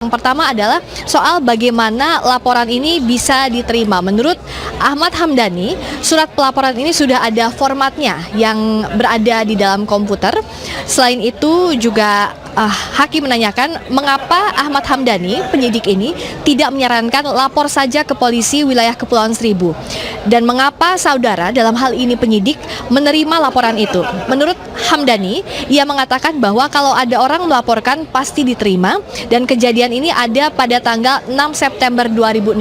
Yang pertama adalah soal bagaimana laporan ini bisa diterima. Menurut Ahmad Hamdani, surat pelaporan ini sudah ada formatnya yang berada di dalam komputer. Selain itu juga Hakim menanyakan mengapa Ahmad Hamdani, penyidik ini, tidak menyarankan lapor saja ke polisi wilayah Kepulauan Seribu. Dan mengapa saudara dalam hal ini penyidik menerima laporan itu. Menurut Hamdani, ia mengatakan bahwa kalau ada orang melaporkan pasti diterima, dan kejadian ini ada pada tanggal 6 September 2016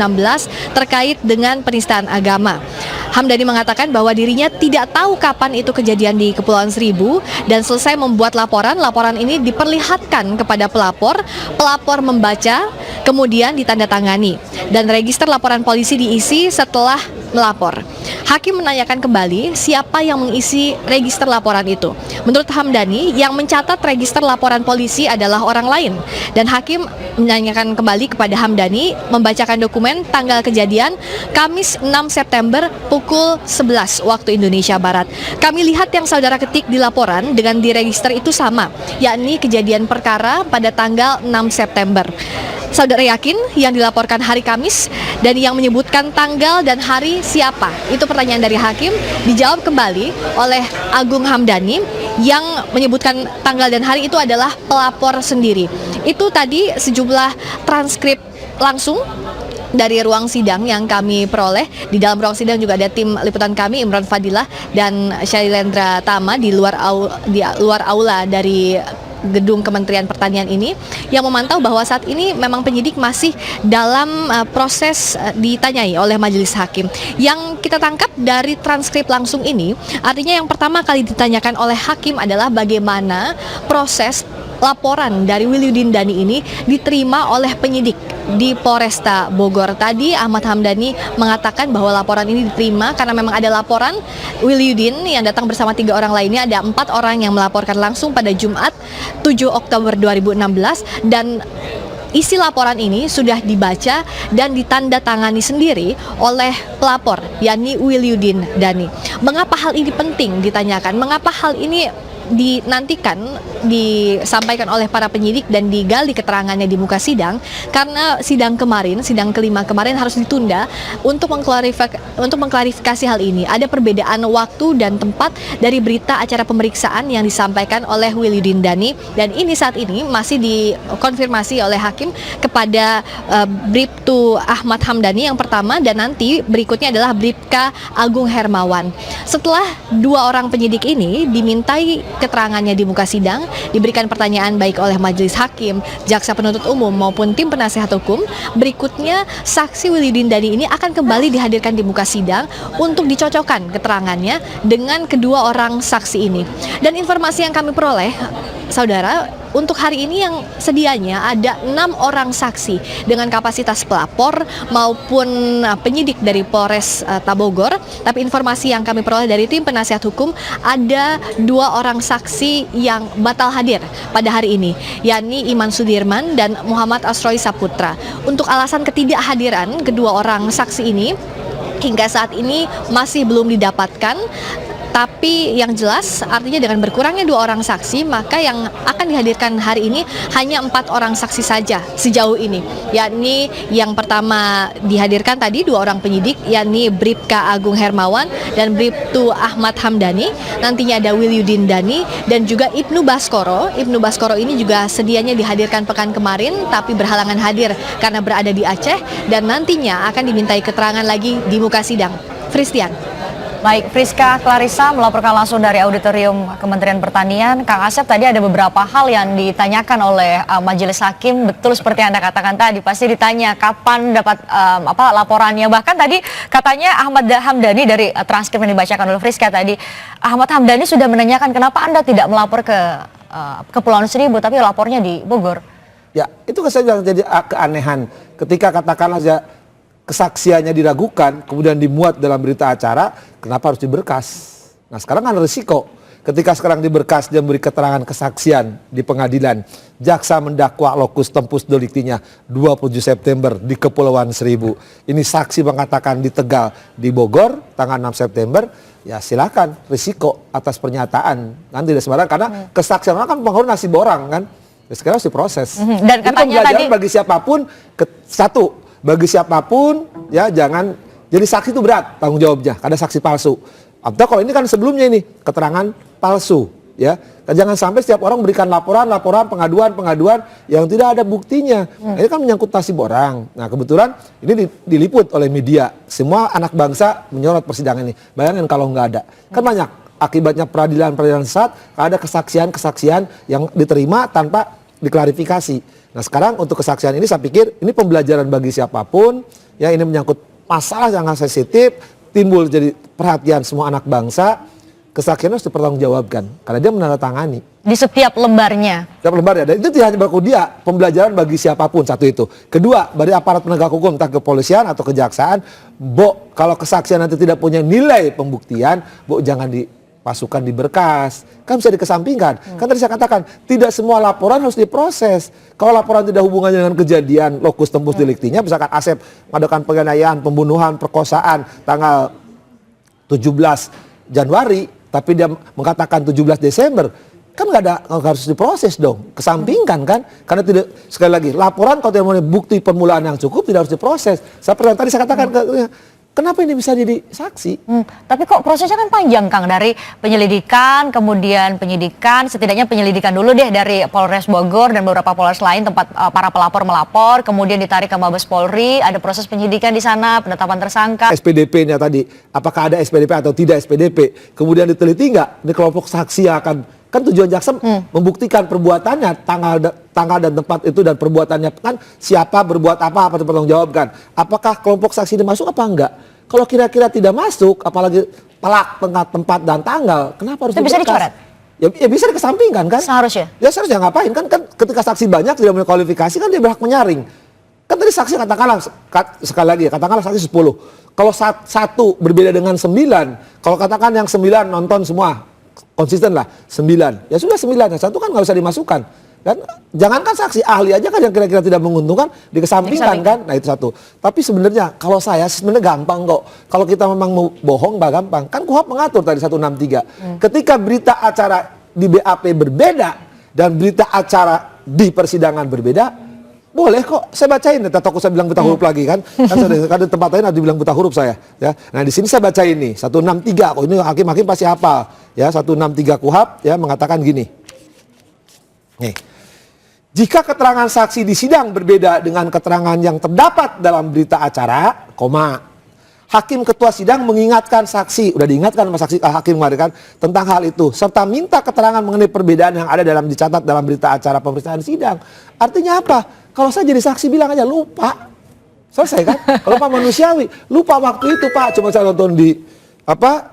terkait dengan penistaan agama. Hamdani mengatakan bahwa dirinya tidak tahu kapan itu kejadian di Kepulauan Seribu, dan selesai membuat laporan ini diperlihatkan kepada pelapor membaca, kemudian ditandatangani, dan register laporan polisi diisi setelah melapor. Hakim menanyakan kembali siapa yang mengisi register laporan itu. Menurut Hamdani, yang mencatat register laporan polisi adalah orang lain, dan Hakim menanyakan kembali kepada Hamdani membacakan dokumen tanggal kejadian Kamis 6 September pukul 11 waktu Indonesia Barat. Kami lihat yang saudara ketik di laporan dengan di register itu sama, yakni kejadian perkara pada tanggal 6 September. Saudara yakin yang dilaporkan hari Kamis, dan yang menyebutkan tanggal dan hari siapa? Itu pertanyaan dari Hakim, dijawab kembali oleh Agung Hamdani, yang menyebutkan tanggal dan hari itu adalah pelapor sendiri. Itu tadi sejumlah transkrip langsung dari ruang sidang yang kami peroleh. Di dalam ruang sidang juga ada tim liputan kami, Imran Fadilah dan Syailendra Tama di luar aula dari gedung Kementerian Pertanian ini, yang memantau bahwa saat ini memang penyidik masih dalam proses ditanyai oleh majelis hakim. Yang kita tangkap dari transkrip langsung ini, artinya yang pertama kali ditanyakan oleh hakim adalah bagaimana proses laporan dari Wiliudin Dhani ini diterima oleh penyidik di Polresta Bogor. Tadi Ahmad Hamdani mengatakan bahwa laporan ini diterima karena memang ada laporan Wiliudin yang datang bersama 3 orang lainnya. Ada 4 orang yang melaporkan langsung pada Jumat 7 Oktober 2016, dan isi laporan ini sudah dibaca dan ditandatangani sendiri oleh pelapor, yakni Wiliudin Dhani. Mengapa hal ini penting ditanyakan? Mengapa hal ini dinantikan disampaikan oleh para penyidik dan digali keterangannya di muka sidang? Karena sidang kelima kemarin harus ditunda untuk mengklarifikasi hal ini. Ada perbedaan waktu dan tempat dari berita acara pemeriksaan yang disampaikan oleh Wiliudin Dhani, dan ini saat ini masih dikonfirmasi oleh hakim kepada Bribtu Ahmad Hamdani yang pertama, dan nanti berikutnya adalah Bribka Agung Hermawan. Setelah 2 orang penyidik ini dimintai keterangannya di muka sidang, diberikan pertanyaan baik oleh majelis hakim, jaksa penuntut umum maupun tim penasehat hukum, berikutnya saksi Wiliudin Dhani ini akan kembali dihadirkan di muka sidang untuk dicocokkan keterangannya dengan kedua orang saksi ini. Dan informasi yang kami peroleh, saudara, untuk hari ini yang sedianya ada 6 orang saksi dengan kapasitas pelapor maupun penyidik dari Polres Bogor. Tapi informasi yang kami peroleh dari tim penasihat hukum, ada 2 orang saksi yang batal hadir pada hari ini, yakni Iman Sudirman dan Muhammad Asroi Saputra. Untuk alasan ketidakhadiran kedua orang saksi ini hingga saat ini masih belum didapatkan. Tapi yang jelas artinya dengan berkurangnya 2 orang saksi, maka yang akan dihadirkan hari ini hanya 4 orang saksi saja sejauh ini, yakni yang pertama dihadirkan tadi 2 orang penyidik, yakni Bribka Agung Hermawan dan Bribtu Ahmad Hamdani. Nantinya ada Wiliudin Dhani dan juga Ibnu Baskoro. Ibnu Baskoro ini juga sedianya dihadirkan pekan kemarin tapi berhalangan hadir karena berada di Aceh, dan nantinya akan dimintai keterangan lagi di muka sidang. Fristian. Baik, Friska Clarissa melaporkan langsung dari Auditorium Kementerian Pertanian. Kang Asep, tadi ada beberapa hal yang ditanyakan oleh majelis hakim. Betul seperti yang Anda katakan tadi, pasti ditanya kapan dapat laporannya. Bahkan tadi katanya Ahmad Hamdani, dari transkrip yang dibacakan oleh Friska tadi, Ahmad Hamdani sudah menanyakan kenapa Anda tidak melapor ke Kepulauan Seribu tapi lapornya di Bogor. Ya, itu kan saya bilang jadi keanehan. Ketika katakan aja kesaksiannya diragukan, kemudian dimuat dalam berita acara, kenapa harus diberkas? Nah, sekarang kan risiko. Ketika sekarang diberkas dia memberi keterangan kesaksian di pengadilan, jaksa mendakwa lokus tempus deliktinya 27 September di Kepulauan Seribu. Ini saksi mengatakan di Tegal, di Bogor tanggal 6 September, ya silakan risiko atas pernyataan. Nanti tidak sembarangan, karena kesaksian orang kan pengaruh nasib orang kan. sekarang harus diproses. Dan Ini katanya pembelajaran tadi- bagi siapapun, bagi siapapun ya jangan, jadi saksi itu berat tanggung jawabnya, ada saksi palsu. Atau kalau ini kan sebelumnya ini keterangan palsu, ya. Jangan sampai setiap orang memberikan laporan, pengaduan yang tidak ada buktinya. Ini kan menyangkut nasib orang. Nah kebetulan ini diliput oleh media. Semua anak bangsa menyorot persidangan ini. Bayangin kalau nggak ada, kan banyak akibatnya peradilan sesat, ada kesaksian yang diterima tanpa diklarifikasi. Nah sekarang untuk kesaksian ini saya pikir ini pembelajaran bagi siapapun, ya ini menyangkut masalah yang sensitif, timbul jadi perhatian semua anak bangsa. Kesaksian harus dipertanggungjawabkan karena dia menandatangani Di setiap lembarnya. setiap lembar ya. Dan itu tidak hanya berlaku dia, pembelajaran bagi siapapun, satu itu. Kedua, dari aparat penegak hukum, entah kepolisian atau kejaksaan, kalau kesaksian nanti tidak punya nilai pembuktian, jangan dipasukan di berkas, kan bisa dikesampingkan. Kan tadi saya katakan tidak semua laporan harus diproses. Kalau laporan tidak hubungannya dengan kejadian lokus tempus deliktinya, misalkan Asep mengadakan penganiayaan, pembunuhan, perkosaan tanggal 17 Januari, tapi dia mengatakan 17 Desember, kan nggak harus diproses dong, kesampingkan kan? Karena tidak, sekali lagi, laporan kalau tidak mempunyai bukti permulaan yang cukup tidak harus diproses. Tadi saya katakan, kenapa ini bisa jadi saksi? Tapi kok prosesnya kan panjang, Kang, dari penyelidikan, kemudian penyidikan, setidaknya penyelidikan dulu deh dari Polres Bogor dan beberapa Polres lain tempat para pelapor melapor, kemudian ditarik ke Mabes Polri, ada proses penyidikan di sana, penetapan tersangka. SPDP-nya tadi, apakah ada SPDP atau tidak SPDP? Kemudian diteliti nggak? Di kelompok saksi akan, kan tujuan jaksa membuktikan perbuatannya, tanggal dan tempat itu dan perbuatannya, kan siapa berbuat apa dipertanggungjawabkan. Apakah kelompok saksi ini masuk apa enggak? Kalau kira-kira tidak masuk, apalagi tempat dan tanggal, kenapa harus Itu bisa diberkas? dicoret? Ya bisa dikesampingkan kan? Seharusnya. Ya seharusnya ngapain kan ketika saksi banyak tidak punya kualifikasi kan dia berhak menyaring. Kan tadi saksi katakanlah sekali lagi katakanlah saksi 10. Kalau satu berbeda dengan 9, kalau katakan yang 9 nonton semua konsisten lah 9. Ya sudah 9, yang satu kan nggak usah dimasukkan. Dan jangankan saksi, ahli aja kan yang kira-kira tidak menguntungkan dikesampingkan kan. Nah itu satu. Tapi sebenarnya kalau saya sebenarnya gampang kok. Kalau kita memang mau bohong gampang. Kan KUHP mengatur tadi 163. Ketika berita acara di BAP berbeda dan berita acara di persidangan berbeda, boleh kok. Saya bacain. Takut saya bilang buta huruf lagi kan. Kan di tempat lain ada dibilang buta huruf saya. Ya. Nah di sini saya baca ini 163. Kok ini hakim-hakim pasti hafal. Ya 163 KUHP ya mengatakan gini. Nih. Jika keterangan saksi di sidang berbeda dengan keterangan yang terdapat dalam berita acara, hakim ketua sidang mengingatkan saksi, udah diingatkan sama saksi hakim kemarin kan, tentang hal itu, serta minta keterangan mengenai perbedaan yang ada dicatat dalam berita acara pemeriksaan sidang. Artinya apa? Kalau saya jadi saksi bilang aja lupa, selesai kan? Kalau Pak manusiawi, lupa waktu itu Pak, cuma saya nonton di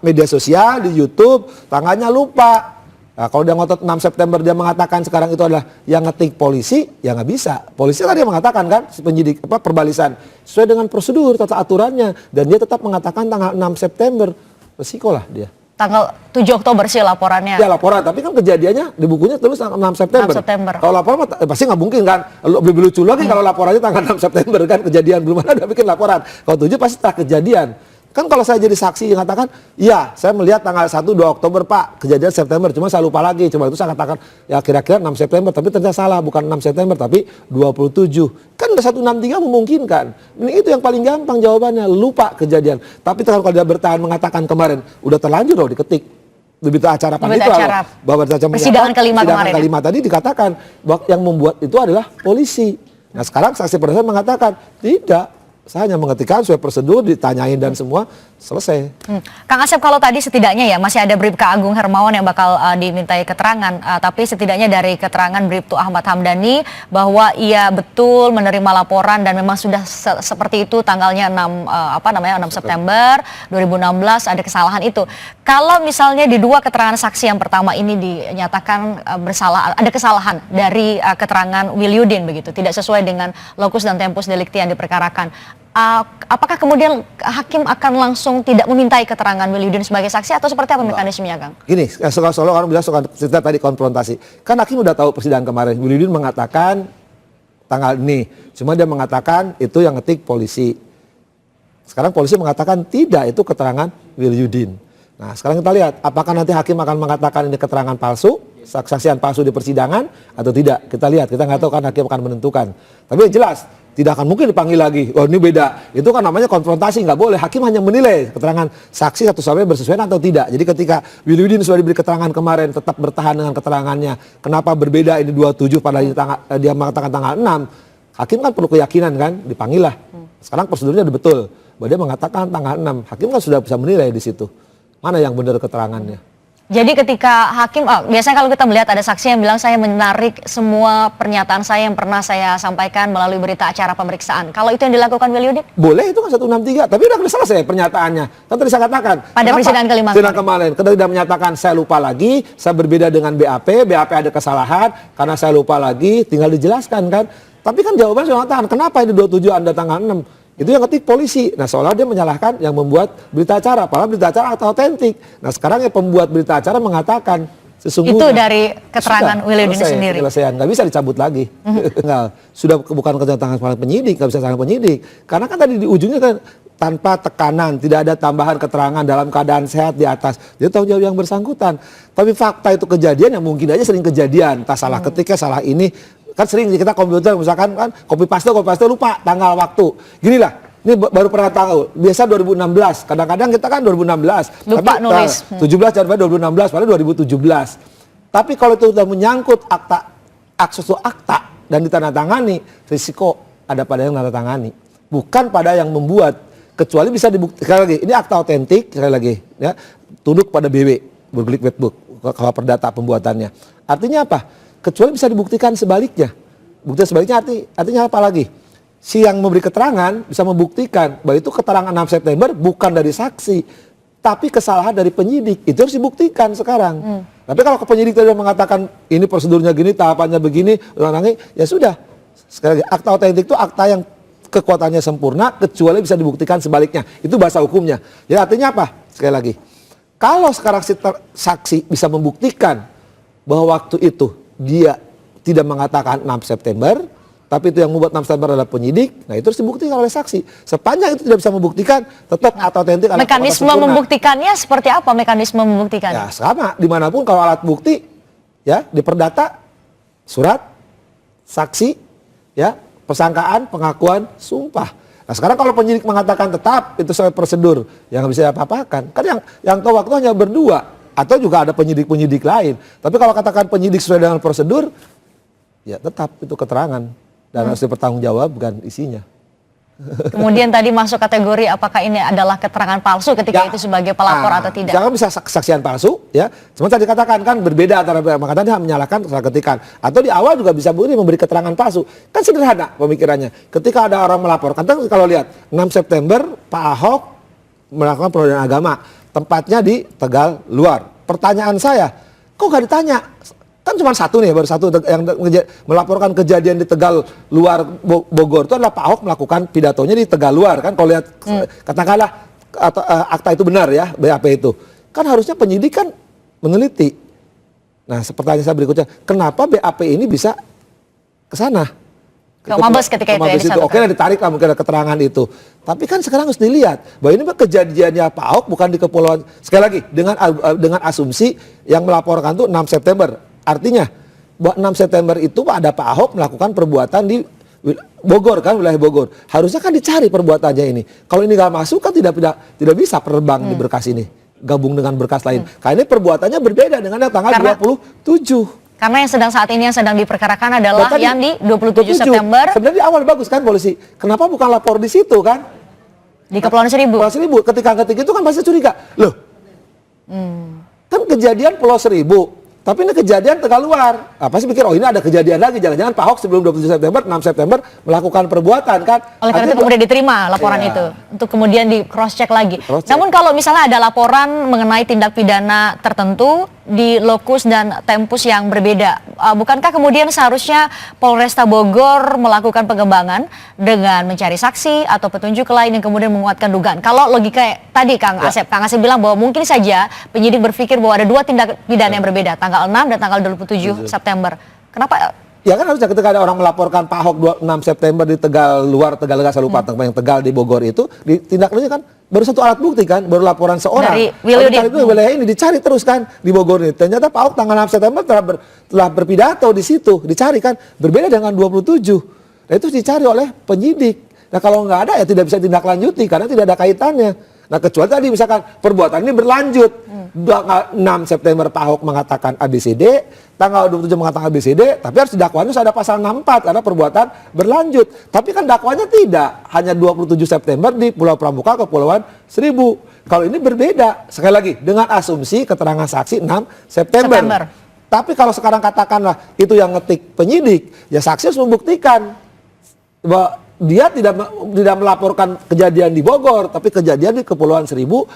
media sosial, di YouTube, tanggalnya lupa. Nah, kalau dia ngotot 6 September dia mengatakan sekarang itu adalah yang ngetik polisi, ya nggak bisa. Polisi tadi mengatakan kan penyidik perbalisan sesuai dengan prosedur tata aturannya dan dia tetap mengatakan tanggal 6 September. Resiko lah dia. Tanggal 7 Oktober sih laporannya. Ya laporan, tapi kan kejadiannya di bukunya tulis tanggal 6 September. 6 September. Kalau laporan pasti nggak mungkin kan. Lebih lucu lagi kalau laporannya tanggal 6 September kan kejadian belum ada bikin laporan. Kalau 7 pasti setelah kejadian. Kan kalau saya jadi saksi yang katakan, iya saya melihat tanggal 1, 2 Oktober Pak, kejadian September, cuma saya lupa lagi. Cuma itu saya katakan, ya kira-kira 6 September, tapi ternyata salah, bukan 6 September, tapi 27. Kan udah 163 memungkinkan. Ini itu yang paling gampang jawabannya, lupa kejadian. Tapi kalau dia bertahan mengatakan kemarin, udah terlanjur loh diketik. Berita acara Berita acara persidangan kelima tadi dikatakan bahwa yang membuat itu adalah polisi. Nah sekarang saksi persidangan mengatakan, tidak. Saya hanya mengetikkan sesuai prosedur, ditanyain dan semua selesai. Kang Asep, kalau tadi setidaknya ya masih ada Bribka Agung Hermawan yang bakal dimintai keterangan, tapi setidaknya dari keterangan Bribtu Ahmad Hamdani bahwa ia betul menerima laporan dan memang sudah seperti itu tanggalnya 6 September 2016 ada kesalahan itu. Kalau misalnya di dua keterangan saksi yang pertama ini dinyatakan bersalah, ada kesalahan dari keterangan Wilyudin begitu, tidak sesuai dengan lokus dan tempus delikti yang diperkarakan. Apakah kemudian hakim akan langsung tidak memintai keterangan Wilyudin sebagai saksi atau seperti apa mekanismenya, Kang? Gini, soal orang bilang soal cerita tadi konfrontasi. Kan hakim udah tahu persidangan kemarin. Wilyudin mengatakan tanggal ini. Cuma dia mengatakan itu yang ngetik polisi. Sekarang polisi mengatakan tidak, itu keterangan Wilyudin. Nah sekarang kita lihat apakah nanti hakim akan mengatakan ini keterangan palsu kesaksian palsu di persidangan atau tidak. Kita lihat, kita nggak tahu kan hakim akan menentukan. Tapi yang jelas tidak akan mungkin dipanggil lagi. Oh ini beda. Itu kan namanya konfrontasi, nggak boleh. Hakim hanya menilai keterangan saksi satu sama lain bersesuaian atau tidak. Jadi ketika Willy Udin sudah diberi keterangan kemarin tetap bertahan dengan keterangannya. Kenapa berbeda ini 27 padahal dia mengatakan tanggal 6. Hakim kan perlu keyakinan kan, dipanggil lah. Sekarang prosedurnya udah betul. Bahwa dia mengatakan tanggal 6. Hakim kan sudah bisa menilai di situ. Mana yang benar keterangannya. Jadi ketika hakim, biasanya kalau kita melihat ada saksi yang bilang saya menarik semua pernyataan saya yang pernah saya sampaikan melalui berita acara pemeriksaan. Kalau itu yang dilakukan Willy Udin? Boleh, itu kan 163. Tapi udah selesai pernyataannya. Kan tadi saya katakan. Pada persidangan kelima. Persidangan kemarin. Kita tidak menyatakan saya lupa lagi, saya berbeda dengan BAP ada kesalahan, karena saya lupa lagi, tinggal dijelaskan kan. Tapi kan jawabannya sudah mengatakan, kenapa ini 27 Anda tanggal 6? Itu yang ketik polisi. Nah seolah dia menyalahkan yang membuat berita acara. Padahal berita acara atau otentik. Nah sekarang yang pembuat berita acara mengatakan sesungguhnya. Itu dari keterangan Willy Udin sendiri. Selesai, nggak bisa dicabut lagi. Sudah bukan kerja tangan penyidik, nggak bisa tangan penyidik. Karena kan tadi di ujungnya kan tanpa tekanan, tidak ada tambahan keterangan dalam keadaan sehat di atas. Dia tahu jawab yang bersangkutan. Tapi fakta itu kejadian yang mungkin aja sering kejadian. Tak salah ketiknya, salah ini. Kan sering kita komputer misalkan kan copy paste lupa tanggal waktu. Gini lah, ini baru pernah tahu. Biasa 2016, kadang-kadang kita kan 2016. Lupa tapi, nulis. 17 Januari 2016, padahal 2017. Tapi kalau itu sudah menyangkut akta dan ditandatangani, risiko ada pada yang menandatangani. Bukan pada yang membuat. Kecuali bisa dibuktikan, sekali lagi, ini akta otentik, sekali lagi, ya, tunduk pada BW, Burgerlijk Wetboek, kalau perdata pembuatannya. Artinya apa? Kecuali bisa dibuktikan sebaliknya. Bukti sebaliknya artinya apa lagi? Si yang memberi keterangan bisa membuktikan bahwa itu keterangan 6 September bukan dari saksi, tapi kesalahan dari penyidik. Itu harus dibuktikan sekarang. Tapi kalau penyidik tadi mengatakan ini prosedurnya gini, tahapannya begini, ya sudah. Sekali lagi, akta otentik itu akta yang kekuatannya sempurna, kecuali bisa dibuktikan sebaliknya. Itu bahasa hukumnya. Jadi artinya apa? Sekali lagi, kalau sekarang saksi bisa membuktikan bahwa waktu itu dia tidak mengatakan 6 September, tapi itu yang membuat 6 September adalah penyidik, nah itu harus dibuktikan oleh saksi. Sepanjang itu tidak bisa membuktikan, tetap atau otentik. Mekanisme membuktikannya seperti apa mekanisme membuktikannya? Ya sama, dimanapun kalau alat bukti, ya di perdata, surat, saksi, ya persangkaan, pengakuan, sumpah. Nah sekarang kalau penyidik mengatakan tetap itu sesuai prosedur, yang nggak bisa apa-apakan. Kan yang tahu waktu hanya berdua. Atau juga ada penyidik-penyidik lain. Tapi kalau katakan penyidik sesuai dengan prosedur, ya tetap itu keterangan. Dan harus dipertanggungjawabkan isinya. Kemudian tadi masuk kategori apakah ini adalah keterangan palsu ketika itu sebagai pelapor atau tidak? Jangan bisa kesaksian palsu, ya. Cuma tadi katakan kan berbeda antara makanya menyalahkan salah ketikan. Atau di awal juga bisa memberi keterangan palsu. Kan sederhana pemikirannya. Ketika ada orang melaporkan, kan kalau lihat 6 September Pak Ahok melakukan penodaan agama. Tempatnya di Tegal Luar. Pertanyaan saya, kok gak ditanya? Kan cuma satu nih, baru satu yang melaporkan kejadian di Tegal Luar Bogor itu adalah Pak Ahok melakukan pidatonya di Tegal Luar kan. Kalau lihat katakanlah akta itu benar ya, BAP itu. Kan harusnya penyidik kan meneliti. Nah, pertanyaan saya berikutnya, kenapa BAP ini bisa ke sana? Ke Mabes ketika itu ya disatukan. Oke lah ditarik lah mungkin ada keterangan itu. Tapi kan sekarang harus dilihat bahwa ini kejadiannya Pak Ahok bukan di kepulauan. Sekali lagi dengan asumsi yang melaporkan itu 6 September. Artinya bahwa 6 September itu ada Pak Ahok melakukan perbuatan di Bogor kan, wilayah Bogor. Harusnya kan dicari perbuatannya ini. Kalau ini nggak masuk kan tidak bisa terbang di berkas ini. Gabung dengan berkas lain. Karena ini perbuatannya berbeda dengan yang tanggal 27. Karena yang saat ini sedang diperkarakan adalah yang di 27 September. Sebenarnya di awal bagus kan polisi. Kenapa bukan lapor di situ kan? Di Kepulauan Seribu. Kepulauan Seribu. Ketika itu kan pasti curiga. Loh, kan kejadian Pulau Seribu. Tapi ini kejadian Tegal Luar. Pasti pikir, oh ini ada kejadian lagi. Jangan-jangan Pak Ahok sebelum 27 September, 6 September melakukan perbuatan kan. Oleh karena itu kemudian diterima laporan itu. Untuk kemudian di cross check lagi. Namun kalau misalnya ada laporan mengenai tindak pidana tertentu di lokus dan tempus yang berbeda, bukankah kemudian seharusnya Polresta Bogor melakukan pengembangan dengan mencari saksi atau petunjuk lain yang kemudian menguatkan dugaan? Kalau logika tadi Kang Asep bilang bahwa mungkin saja penyidik berpikir bahwa ada dua tindak pidana yang berbeda, tanggal 6 dan tanggal 27 September. Kenapa Ya kan harusnya ketika ada orang melaporkan Pak Ahok 26 September di Tegal luar Tegalega, saya lupa yang Tegal di Bogor itu ditindaklanjuti kan baru satu alat bukti kan, baru laporan seorang. Dari Wiludin. Itu wilayah ini dicari terus kan di Bogor ini. Ternyata Pak Ahok tanggal 6 September telah berpidato di situ, dicari kan berbeda dengan 27. Nah itu dicari oleh penyidik. Nah kalau nggak ada ya tidak bisa ditindaklanjuti karena tidak ada kaitannya. Nah kecuali tadi misalkan perbuatan ini berlanjut. Tanggal 6 September Pak Ahok mengatakan ABCD, tanggal 27 mengatakan ABCD, tapi harus didakwaannya ada pasal 64 karena perbuatan berlanjut. Tapi kan dakwanya tidak, hanya 27 September di Pulau Pramuka, Kepulauan Seribu. Kalau ini berbeda, sekali lagi dengan asumsi keterangan saksi 6 September. Tapi kalau sekarang katakanlah itu yang ngetik penyidik, ya saksi harus membuktikan bahwa dia tidak melaporkan kejadian di Bogor, tapi kejadian di Kepulauan Seribu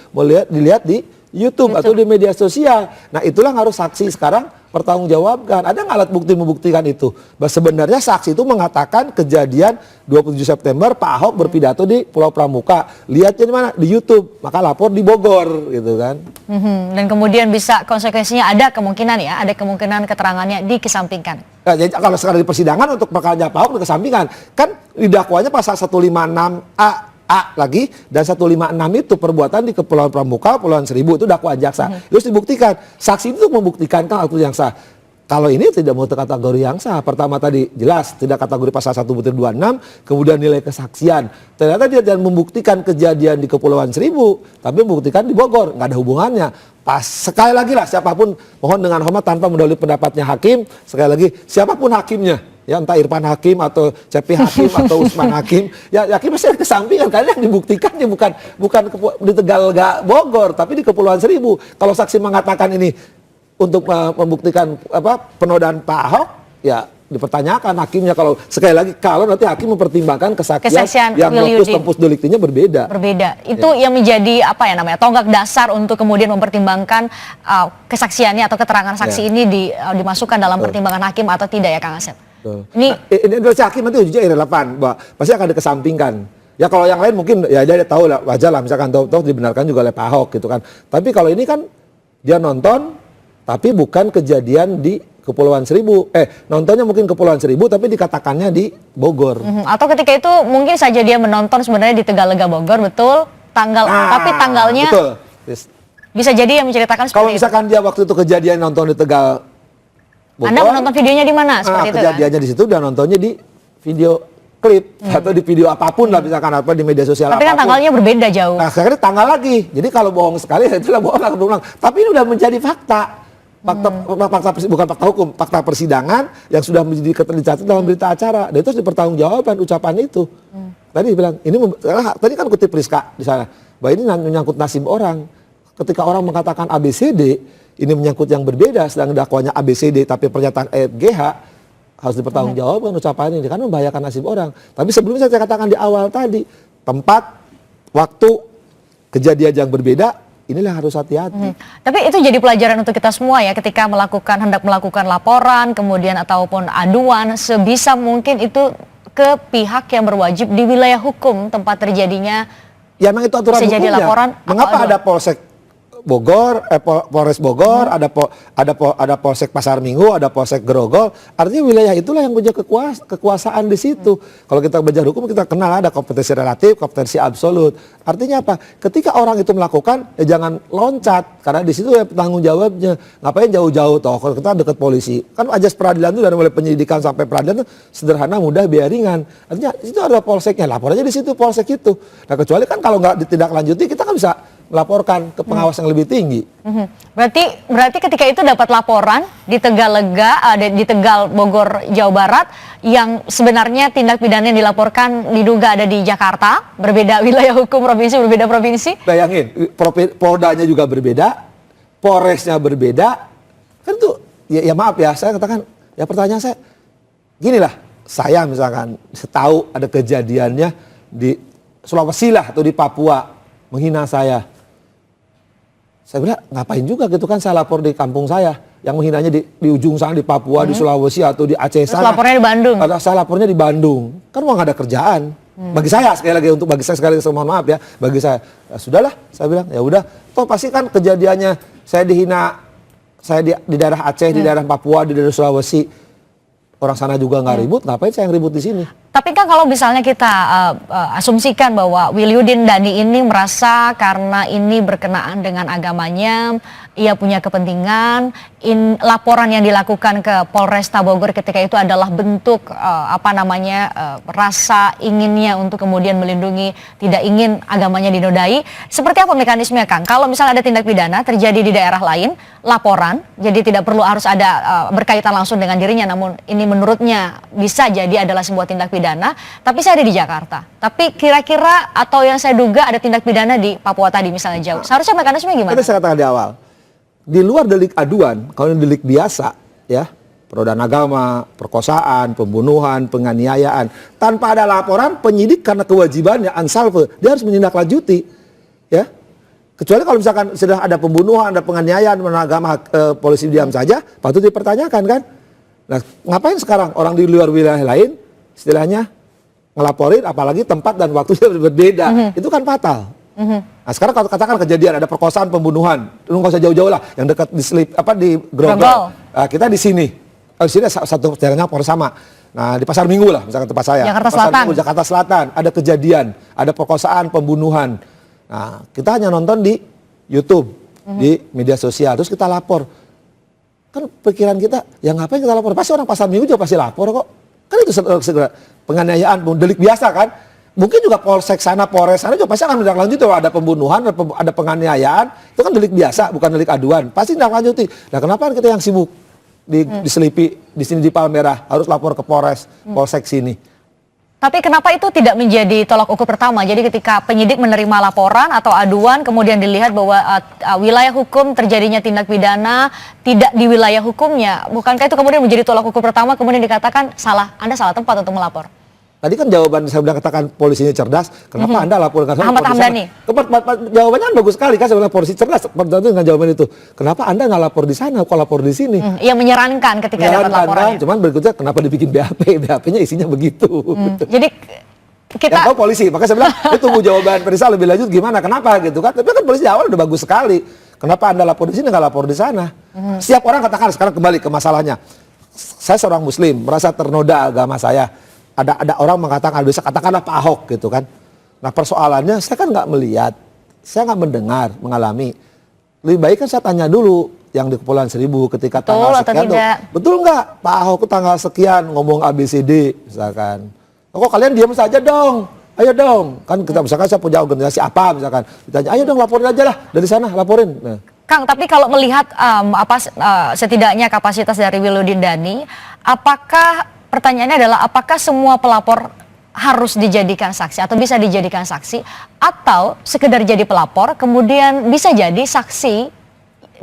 dilihat di YouTube atau di media sosial. Nah itulah yang harus saksi sekarang pertanggungjawabkan. Ada nggak alat bukti membuktikan itu? Bahwa sebenarnya saksi itu mengatakan kejadian 27 September Pak Ahok berpidato di Pulau Pramuka. Lihatnya di mana? Di YouTube. Maka lapor di Bogor gitu kan. Dan kemudian bisa konsekuensinya ada kemungkinan ya, ada kemungkinan keterangannya dikesampingkan. Nah, jadi kalau sekarang di persidangan untuk perkara Pak Ahok dikesampingkan. Kan didakwanya pasal 156A lagi dan 156 itu perbuatan di Kepulauan Pramuka, Kepulauan Seribu itu dakwaan jaksa. Terus dibuktikan. Saksi itu membuktikan kan akte yang sah. Kalau ini tidak mau kategori yang sah. Pertama tadi jelas tidak kategori pasal 1/26, kemudian nilai kesaksian. Ternyata dia tidak membuktikan kejadian di Kepulauan Seribu, tapi membuktikan di Bogor, nggak ada hubungannya. Pas sekali lagi lah siapapun mohon dengan hormat tanpa mendahului pendapatnya hakim, sekali lagi siapapun hakimnya. Ya entah Irfan Hakim atau Cepi Hakim atau Usman Hakim, ya hakim pasti kesampingan karena yang dibuktikannya bukan di Tegal Bogor, tapi di Kepulauan Seribu. Kalau saksi mengatakan ini untuk membuktikan penodaan Pak Ahok, ya dipertanyakan hakimnya kalau nanti hakim mempertimbangkan kesaksian yang lokus tempus deliktinya berbeda. Itu yang menjadi tonggak dasar untuk kemudian mempertimbangkan kesaksiannya atau keterangan saksi ini dimasukkan dalam pertimbangan hakim atau tidak ya Kang Asep. Ini si hakim nanti ujungnya irrelevan, bahwa pasti akan dikesampingkan. Ya kalau yang lain mungkin ya dia tahu lah, wajar lah misalkan tahu dibenarkan juga oleh Pak Ahok gitu kan. Tapi kalau ini kan dia nonton tapi bukan kejadian di Kepulauan Seribu. Nontonnya mungkin Kepulauan Seribu tapi dikatakannya di Bogor. Atau ketika itu mungkin saja dia menonton sebenarnya di Tegalega Bogor, betul? Tapi tanggalnya betul. Bisa jadi yang menceritakan seperti kalau misalkan dia waktu itu kejadian nonton di Tegal Bogor, Anda menonton videonya di mana? Seperti itu kejadiannya kan? di situ dan nontonnya di video klip atau di video apapun lah misalkan di media sosial tapi apapun. Kan tanggalnya berbeda jauh. Nah sekarang tanggal lagi. Jadi kalau bohong sekali itulah bohong lah berulang. Tapi ini udah menjadi fakta. Bukan fakta hukum, fakta persidangan yang sudah menjadi dicatat dalam berita acara. Dan itu harus dipertanggungjawabkan ucapan itu. Tadi bilang tadi kan kutip Priska di sana bahwa ini menyangkut nasib orang. Ketika orang mengatakan ABCD, ini menyangkut yang berbeda, sedang dakwanya ABCD tapi pernyataan EFGH harus dipertanggungjawabkan ucapan ini karena membahayakan nasib orang. Tapi sebelumnya saya katakan di awal tadi, tempat, waktu, kejadian yang berbeda, inilah harus hati-hati. Tapi itu jadi pelajaran untuk kita semua ya, ketika hendak melakukan laporan, kemudian ataupun aduan, sebisa mungkin itu ke pihak yang berwajib di wilayah hukum tempat terjadinya. Ya memang itu aturan hukumnya. Jadi laporan. Mengapa ada Polsek Bogor, Polres Bogor, ada Polsek Pasar Minggu, ada Polsek Grogol. Artinya wilayah itulah yang punya kekuasaan di situ. Kalau kita belajar hukum kita kenal ada kompetensi relatif, kompetensi absolut. Artinya apa? Ketika orang itu melakukan, ya jangan loncat karena di situ ya tanggung jawabnya. Ngapain jauh-jauh toh? Kalau kita dekat polisi, kan ajas peradilan itu dari mulai penyidikan sampai peradilan itu sederhana, mudah, biaya ringan. Artinya itu ada polseknya, lapor aja di situ polsek itu. Nah kecuali kan kalau nggak ditindaklanjuti kita kan bisa melaporkan ke pengawas yang lebih tinggi. Berarti ketika itu dapat laporan di Tegalega, di Tegal Bogor Jawa Barat yang sebenarnya tindak pidana yang dilaporkan diduga ada di Jakarta, berbeda wilayah hukum provinsi, berbeda provinsi. Bayangin, Poldanya juga berbeda, Polresnya berbeda, kan tuh ya maaf ya saya katakan ya pertanyaan saya ginilah, saya misalkan tahu ada kejadiannya di Sulawesi lah atau di Papua menghina saya. Saya bilang ngapain juga gitu kan, saya lapor di kampung saya yang menghinanya di ujung sana di Papua, di Sulawesi atau di Aceh sana. Terus lapornya di Bandung. Saya lapornya di Bandung. Kan mau nggak ada kerjaan. Bagi saya sekali lagi mohon maaf ya, bagi saya ya sudahlah, saya bilang ya udah. Toh pasti kan kejadiannya saya dihina, saya di daerah Aceh, di daerah Papua, di daerah Sulawesi. Orang sana juga nggak ribut, ngapain saya yang ribut di sini? Tapi kan kalau misalnya kita asumsikan bahwa Wiliudin Dhani ini merasa karena ini berkenaan dengan agamanya, ia punya kepentingan, laporan yang dilakukan ke Polresta Bogor ketika itu adalah bentuk rasa inginnya untuk kemudian melindungi, tidak ingin agamanya dinodai. Seperti apa mekanismenya, Kang? Kalau misalnya ada tindak pidana terjadi di daerah lain, laporan, jadi tidak perlu harus ada berkaitan langsung dengan dirinya, namun ini menurutnya bisa jadi adalah sebuah tindak pidana, tapi saya ada di Jakarta. Tapi kira-kira atau yang saya duga ada tindak pidana di Papua tadi misalnya jauh. Seharusnya mekanismenya gimana? Tadi saya katakan di awal, di luar delik aduan, kalau ini delik biasa, ya, penodaan agama, perkosaan, pembunuhan, penganiayaan, tanpa ada laporan, penyidik karena kewajibannya ansalve, dia harus menindaklanjuti, ya. Kecuali kalau misalkan sudah ada pembunuhan, ada penganiayaan, penodaan agama, polisi diam saja, patut dipertanyakan kan. Nah, ngapain sekarang orang di luar wilayah lain, istilahnya ngelaporin, apalagi tempat dan waktunya berbeda, itu kan fatal. Nah, sekarang kalau katakan kejadian ada perkosaan, pembunuhan, lu nggak usah jauh-jauh lah, yang dekat di Grogol. Nah, kita di sini, di sini satu jalannya Polres sama. Nah, di Pasar Minggu lah, misalkan tempat saya. Jakarta Pasar Selatan. Minggu, Jakarta Selatan, ada kejadian, ada perkosaan, pembunuhan. Nah, kita hanya nonton di YouTube, di media sosial, terus kita lapor. Kan pikiran kita, ya ngapain kita lapor? Pasti orang Pasar Minggu juga pasti lapor kok. Kan itu segera penganiayaan, delik biasa kan. Mungkin juga Polsek sana, Polres sana juga pasti akan menindaklanjuti. Ada pembunuhan, ada penganiayaan, itu kan delik biasa, bukan delik aduan. Pasti menindaklanjuti. Nah, kenapa kita yang sibuk diselipi di sini di Palmerah harus lapor ke Polres, Polsek sini? Tapi kenapa itu tidak menjadi tolak ukur pertama? Jadi ketika penyidik menerima laporan atau aduan, kemudian dilihat bahwa wilayah hukum terjadinya tindak pidana tidak di wilayah hukumnya, bukankah itu kemudian menjadi tolak ukur pertama, kemudian dikatakan salah, Anda salah tempat untuk melapor? Tadi kan jawaban saya bilang katakan polisinya cerdas, kenapa Anda laporkan Ahmad Hamdani. Jawabannya kan bagus sekali kan, sebenarnya polisi cerdas dengan jawaban itu. Kenapa Anda nggak lapor di sana, kok lapor di sini? Yang menyarankan ketika dapat laporannya. Cuman berikutnya kenapa dibikin BAP? BAP-nya isinya begitu. Jadi kita yang tahu polisi, makanya saya bilang, itu tunggu jawaban periksa lebih lanjut gimana, kenapa gitu kan. Tapi kan polisi di awal udah bagus sekali. Kenapa Anda lapor di sini, nggak lapor di sana? Setiap orang katakan, sekarang kembali ke masalahnya. Saya seorang muslim, merasa ternoda agama saya. Ada orang mengatakan, bisa katakanlah Pak Ahok gitu kan. Nah persoalannya, saya kan nggak melihat, saya nggak mendengar, mengalami. Lebih baik kan saya tanya dulu yang di Kepulauan Seribu ketika betul tanggal sekian tuh, betul nggak Pak Ahok itu tanggal sekian ngomong ABCD misalkan. Kok kalian diam saja dong, ayo dong. Kan kita misalkan saya punya organisasi apa misalkan, ditanya ayo dong laporin aja lah dari sana, laporin. Nah. Kang, tapi kalau melihat setidaknya kapasitas dari Wiliudin Dhani, pertanyaannya adalah apakah semua pelapor harus dijadikan saksi atau bisa dijadikan saksi, atau sekedar jadi pelapor kemudian bisa jadi saksi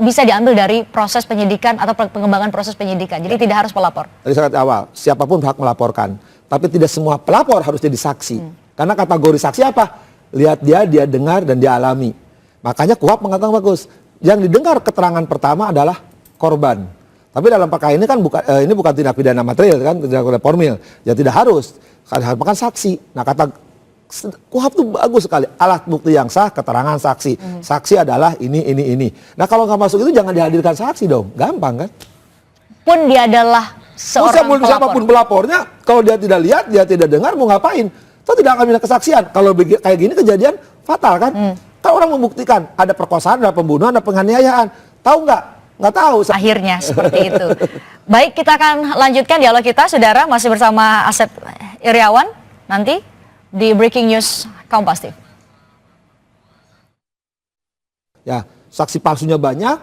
bisa diambil dari proses penyidikan atau pengembangan proses penyidikan, jadi tidak harus pelapor. Tadi saat awal, siapapun berhak melaporkan, tapi tidak semua pelapor harus jadi saksi. Karena kategori saksi apa? Lihat dia dengar dan dia alami. Makanya KUHP mengatakan bagus, yang didengar keterangan pertama adalah korban. Tapi dalam perkara ini kan ini bukan tindak pidana material kan, tindak pidana formil. Ya tidak harus, kan saksi. Nah kata KUHP itu bagus sekali, alat bukti yang sah, keterangan saksi. Saksi adalah ini. Nah kalau nggak masuk itu jangan dihadirkan saksi dong, gampang kan? Pun dia adalah seorang pelapor. Siapapun pelapornya, kalau dia tidak lihat, dia tidak dengar, mau ngapain? Itu tidak akan minta kesaksian. Kalau kayak gini kejadian fatal kan? Kalau orang membuktikan ada perkosaan, ada pembunuhan, ada penganiayaan, tahu nggak? Nggak tahu. Akhirnya seperti itu. Baik, kita akan lanjutkan dialog kita, saudara, masih bersama Asep Iriawan nanti di Breaking News Kompas TV. Ya, saksi palsunya banyak,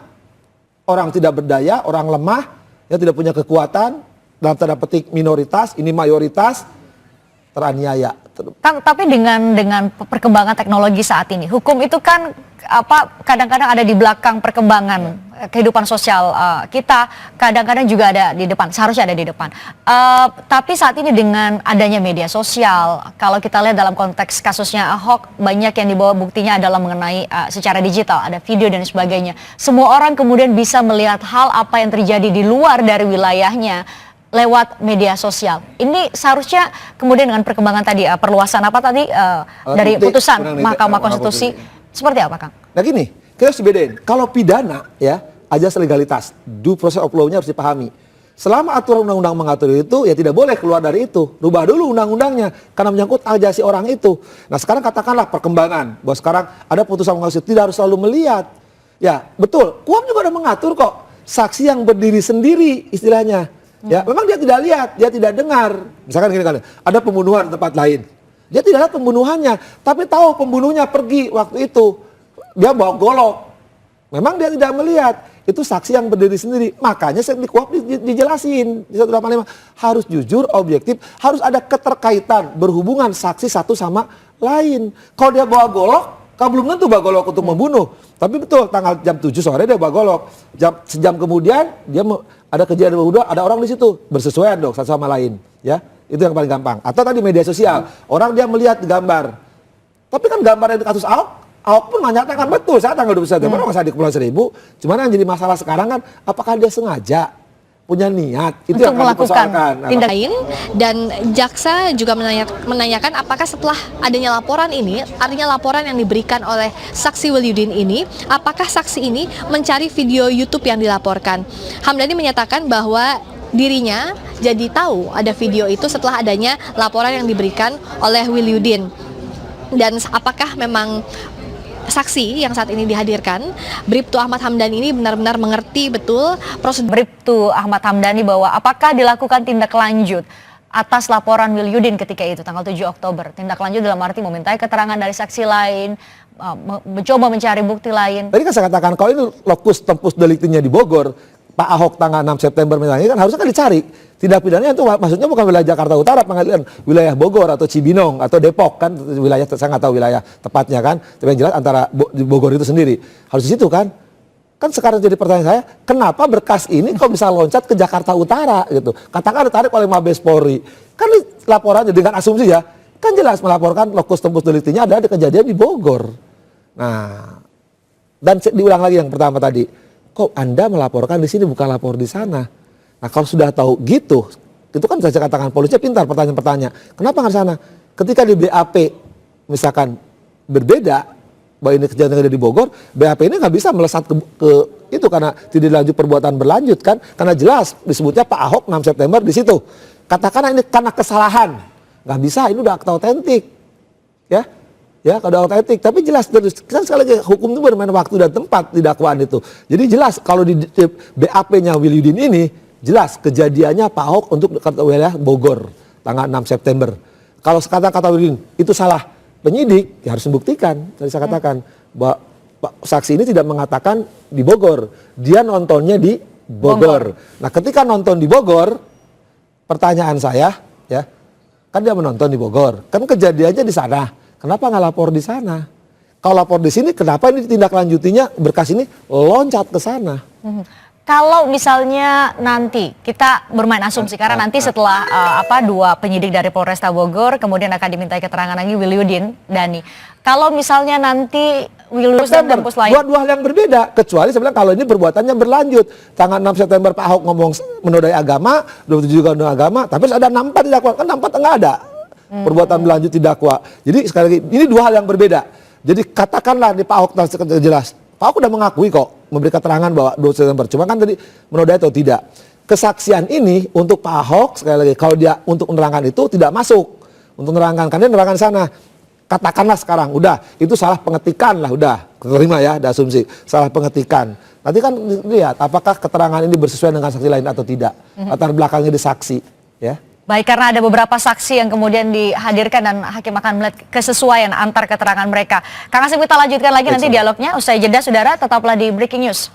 orang tidak berdaya, orang lemah, yang tidak punya kekuatan, dalam tanda petik minoritas, ini mayoritas, teraniaya. Kang, tapi dengan perkembangan teknologi saat ini, hukum itu kan kadang-kadang ada di belakang perkembangan kehidupan sosial kita, kadang-kadang juga ada di depan, seharusnya ada di depan. Tapi saat ini dengan adanya media sosial, kalau kita lihat dalam konteks kasusnya Ahok, banyak yang dibawa buktinya adalah mengenai secara digital, ada video dan sebagainya. Semua orang kemudian bisa melihat hal apa yang terjadi di luar dari wilayahnya lewat media sosial. Ini seharusnya kemudian dengan perkembangan tadi, perluasan apa tadi dari putusan Mahkamah Konstitusi, seperti apa, Kang? Nah gini, kita harus dibedain. Kalau pidana ya, ajas legalitas, due process of law-nya harus dipahami. Selama aturan undang-undang mengatur itu, ya tidak boleh keluar dari itu. Rubah dulu undang-undangnya, karena menyangkut ajasi orang itu. Nah sekarang katakanlah perkembangan, bahwa sekarang ada putusan mengatur, tidak harus selalu melihat. Ya betul, KUHAP juga ada mengatur kok, saksi yang berdiri sendiri istilahnya. Ya memang dia tidak lihat, dia tidak dengar. Misalkan gini kan, ada pembunuhan di tempat lain. Dia tidak lihat pembunuhannya, tapi tahu pembunuhnya pergi waktu itu. Dia bawa golok. Memang dia tidak melihat. Itu saksi yang berdiri sendiri. Makanya di KUHAP dijelasin di 185 harus jujur, objektif, harus ada keterkaitan berhubungan saksi satu sama lain. Kalau dia bawa golok, kalau belum tentu bawa golok untuk membunuh. Tapi betul tanggal jam 7 sore dia bawa golok. Sejam kemudian dia ada kejadian berbeda, ada orang di situ bersesuaian dong satu sama lain. Ya itu yang paling gampang. Atau tadi media sosial, orang dia melihat gambar. Tapi kan gambar yang di kasus Ahok pun menyatakan betul, saya tanggal 21 September saya di Kepulauan Seribu. Cuman yang jadi masalah sekarang kan, apakah dia sengaja punya niat itu untuk yang melakukan tindak lain, dan jaksa juga menanyakan apakah setelah adanya laporan ini, artinya laporan yang diberikan oleh saksi Wiliudin ini, apakah saksi ini mencari video YouTube yang dilaporkan. Hamdani menyatakan bahwa dirinya jadi tahu ada video itu setelah adanya laporan yang diberikan oleh Wiliudin. Dan apakah memang saksi yang saat ini dihadirkan, Bribtu Ahmad Hamdani ini benar-benar mengerti betul prosedur. Bribtu Ahmad Hamdani bahwa apakah dilakukan tindak lanjut atas laporan Wiliudin ketika itu tanggal 7 Oktober. Tindak lanjut dalam arti memintai keterangan dari saksi lain, mencoba mencari bukti lain. Tadi kan saya katakan kalau ini lokus tempus deliktinya di Bogor, Pak Ahok tanggal 6 September misalnya kan harusnya kan dicari. Tindak pidananya itu maksudnya bukan wilayah Jakarta Utara, pengadilan wilayah Bogor atau Cibinong atau Depok kan wilayah, saya nggak tahu wilayah tepatnya kan. Tapi yang jelas antara Bogor itu sendiri harus di situ kan. Kan sekarang jadi pertanyaan saya, kenapa berkas ini kok bisa loncat ke Jakarta Utara gitu? Katakan ditarik oleh Mabes Polri. Kan laporannya dengan asumsi ya, kan jelas melaporkan lokus tempus deliktinya ada kejadian di Bogor. Nah, dan diulang lagi yang pertama tadi, kok Anda melaporkan di sini bukan lapor di sana? Nah kalau sudah tahu gitu, itu kan saya katakan polisi pintar pertanyaan-pertanyaan. Kenapa nggak di sana? Ketika di BAP misalkan berbeda, bahwa ini kejadian yang ada di Bogor, BAP ini nggak bisa melesat ke itu karena tidak dilanjut perbuatan berlanjut kan? Karena jelas disebutnya Pak Ahok 6 September di situ. Katakanlah ini karena kesalahan, nggak bisa, ini udah akta otentik, ya. Ya, kalau otentik, tapi jelas terus kan sekali lagi hukum itu bermain waktu dan tempat di dakwaan itu. Jadi jelas kalau di BAP-nya Wiliudin ini jelas kejadiannya Pak Ahok untuk wilayah Bogor tanggal 6 September. Kalau kata Wiliudin itu salah penyidik, ya harus membuktikan. Tadi saya katakan bahwa saksi ini tidak mengatakan di Bogor, dia nontonnya di Bogor. Nah, ketika nonton di Bogor, pertanyaan saya, ya, kan dia menonton di Bogor, kan kejadiannya di sana. Kenapa nggak lapor di sana? Kalau lapor di sini, kenapa ini tindak lanjutinya berkas ini loncat ke sana? Kalau misalnya nanti kita bermain asumsi karena nanti setelah dua penyidik dari Polresta Bogor kemudian akan dimintai keterangan lagi Wiliudin, Dani. Kalau misalnya nanti Wiliudin dan tempus lain, dua hal yang berbeda. Kecuali sebenarnya kalau ini perbuatannya berlanjut. Tanggal 6 September Pak Ahok ngomong menodai agama, 27 juga menodai agama, tapi ada 64 didakwa, kan 64 enggak ada. Perbuatan berlanjut didakwa. Jadi sekali lagi ini dua hal yang berbeda. Jadi katakanlah di Pak Ahok jelas. Pak Ahok udah mengakui kok memberi keterangan bahwa 2 September. Cuma kan tadi menodai atau tidak. Kesaksian ini untuk Pak Ahok sekali lagi kalau dia untuk menerangkan itu tidak masuk. Untuk menerangkan karena dia menerangkan sana. Katakanlah sekarang udah itu salah pengetikan lah udah. Terima ya, ada asumsi salah pengetikan. Nanti kan lihat apakah keterangan ini bersesuaian dengan saksi lain atau tidak. Latar belakangnya di saksi, ya. Baik, karena ada beberapa saksi yang kemudian dihadirkan dan hakim akan melihat kesesuaian antar keterangan mereka. Kang Asep, kita lanjutkan lagi nanti dialognya. Usai jeda, saudara, tetaplah di Breaking News.